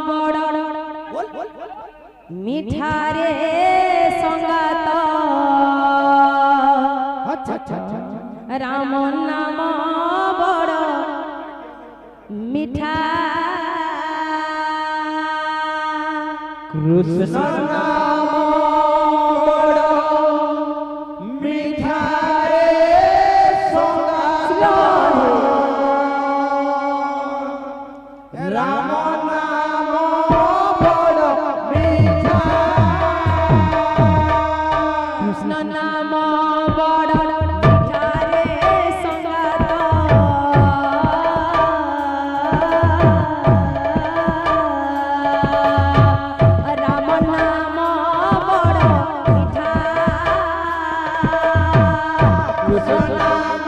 बड़ मिठारे संगात राम नाम बड़ मिठा कृष्ण नाम बड़ मिठा रे संगात राम नाम बड़ मिठा कृष्ण नाम बड़ मिठा रे संगात राम नाम बड़ मिठा कृष्ण नाम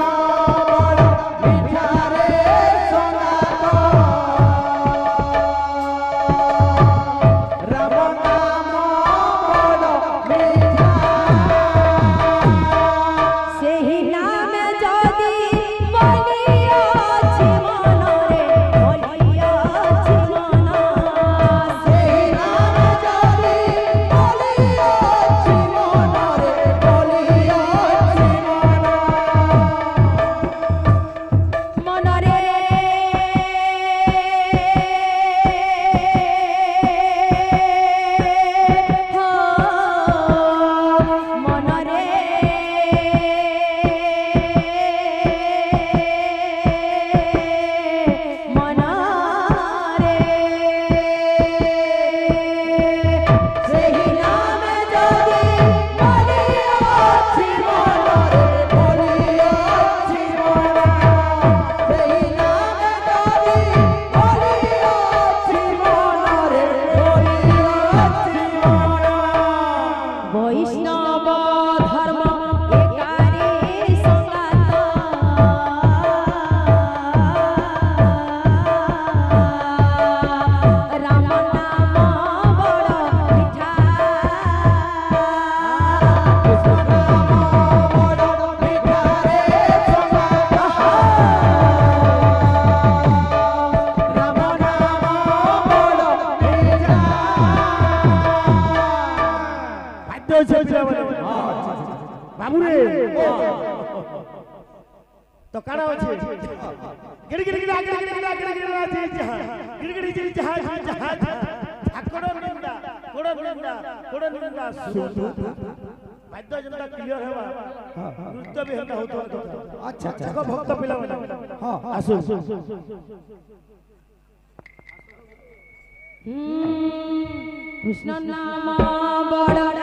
बड़ मिठा रे संगात राम नाम बड़ मिठा सेहि नाम जदि बोलियाछि मन रे बोलियाछि मन सेहि नाम जदि बोलियाछि मन रे बोलियाछि मन रे हो मन रे मन रे सेहि नाम जदि बोलियाछि मन रे बोलियाछि मन सेहि नाम जदि बोलियाछि मन रे बोलियाछि मन वैष्णव धर्म एकारी संगात राम नाम बड़ मिठा कृष्ण नाम बड़ मिठा रे संगात राम नाम बड़ मिठा बाध्य होइछे बाबू रे तो काना अछि गिड़ गिड़ गिड़ गिड़ गिड़ गिड़ गिड़ गिड़ अछि गिड़ गिड़ गिड़ जहाज जहाज ठाकुर निंदा कोड़ निंदा सुतु बाध्य जनता क्लियर हेबा नृत्य भी हेता होतो अच्छा अच्छा जग भक्त पिला हां आसु कृष्ण नाम बड़